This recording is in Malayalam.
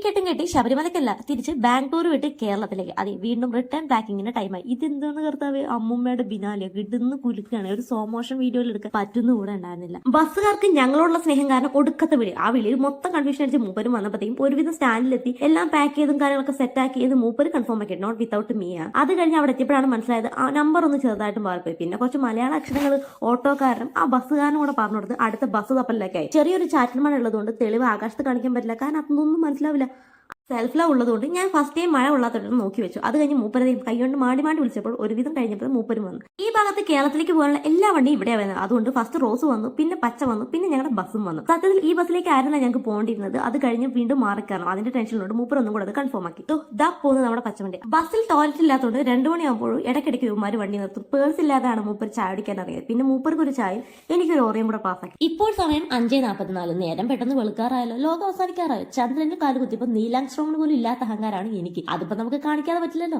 കെട്ടും കെട്ടി ശബരിമലക്കല്ല തിരിച്ച് ബാംഗ്ലൂർ വിട്ട് കേരളത്തിലേക്ക്. അതെ, വീണ്ടും റിട്ടേൺ പാക്കിങ്ങിന്റെ ടൈമായി. ഇതെന്താണ് കർത്താവ്, അമ്മുമ്മയുടെ ബിനാലിയോ കിട്ടുന്ന കുലുക്കാണ്. ഒരു സ്ലോ മോഷൻ വീഡിയോയിൽ എടുക്കാൻ പറ്റുന്ന കൂടെ ഉണ്ടായിരുന്നില്ല. ബസ്സുകാർക്ക് ഞങ്ങളോടുള്ള സ്നേഹം കാരണം ഒടുക്കത്തെ വിളി. ആ വിളിയിൽ മൊത്തം കൺഫ്യൂഷൻ അടിച്ച് മൂപ്പരും വന്നപ്പോഴത്തേക്കും ഒരുവിധം സ്റ്റാൻഡിലെത്തി എല്ലാം പാക്ക് ചെയ്തും കാര്യങ്ങളൊക്കെ സെറ്റ് ആക്കി ചെയ്ത് മൂപ്പര് കൺഫേം ആക്കി, നോട്ട് വിത്തൗട്ട് മീ ആണ്. അത് കഴിഞ്ഞ് അവിടെ എത്തിയപ്പോഴാണ് മനസ്സിലായത് ആ നമ്പർ ഒന്ന് ചെറുതായിട്ടും മാറിപ്പോയി. പിന്നെ കുറച്ച് മലയാള അക്ഷരങ്ങൾ ഓട്ടോക്കാരനും ആ ബസ്സുകാരനും കൂടെ പറഞ്ഞു കൊടുത്ത് അടുത്ത ബസ് തപ്പലിലേക്കായി. ചെറിയൊരു ചാറ്റൽ മഴ ഉള്ളതുകൊണ്ട് തെളിവ് ആകാശത്ത് കാണിക്കാൻ പറ്റില്ല, കാരണം അതൊന്നും മനസ്സിലാവില്ല. സെൽഫ് ലവ് ഉള്ളതുകൊണ്ട് ഞാൻ ഫസ്റ്റ് ടൈം മഴ കൊള്ളാത്തോട്ട് നോക്കി വെച്ചു. അത് കഴിഞ്ഞ് മൂപ്പരതയും കൈകൊണ്ട് മാടി വിളിച്ചപ്പോൾ ഒരുവിധം കഴിഞ്ഞപ്പോൾ മൂപ്പരും വന്നു. ഈ ഭാഗത്ത് കേരളത്തിലേക്ക് പോകാനുള്ള എല്ലാ വണ്ടിയും ഇവിടെ വരുന്നത്. അതുകൊണ്ട് ഫസ്റ്റ് റോസ് വന്നു, പിന്നെ പച്ച വന്നു, പിന്നെ ഞങ്ങളുടെ ബസ്സും വന്നു. സത്യത്തിൽ ഈ ബസ്സിലേക്ക് ആയിരുന്നില്ല ഞങ്ങൾക്ക് പോകേണ്ടിയിരുന്നത്. അത് കഴിഞ്ഞ് വീണ്ടും മാറിക്കാരണം. അതിന്റെ ടെൻഷനിലോട്ട് മൂപ്പർ ഒന്നും കൂടെ അത് കൺഫേം ആക്കി. ദാ പോകുന്നത് നമ്മുടെ പച്ചവണ്ടി. ബസ്സിൽ ടോയ്ലറ്റ് ഇല്ലാത്തതുകൊണ്ട് 2 മണിയാകുമ്പോഴും ഇടയ്ക്കിടയ്ക്ക് ഇവന്മാർ വണ്ടി നിർത്തും. പേഴ്സ് ഇല്ലാതാണ് മൂപ്പർ ചായ അടിക്കാൻ അറിയാം. പിന്നെ മൂപ്പർക്ക് ഒരു ചായയും എനിക്കൊരു ഓറിയും കൂടെ പാസ്സാക്കി. ഇപ്പോൾ സമയം 5:44. നേരം പെട്ടെന്ന് വെളുക്കാറായല്ലോ, ലോകം അവസാനിക്കാറായോ. ചന്ദ്രന്റെ കാല് കുത്തിയപ്പോൾ നീലാംസ്ട്രോങ്ങിന് പോലും ഇല്ലാത്ത അഹങ്കാരമാണ് എനിക്ക്. അതിപ്പോ നമുക്ക് കാണിക്കാതെ പറ്റില്ലല്ലോ.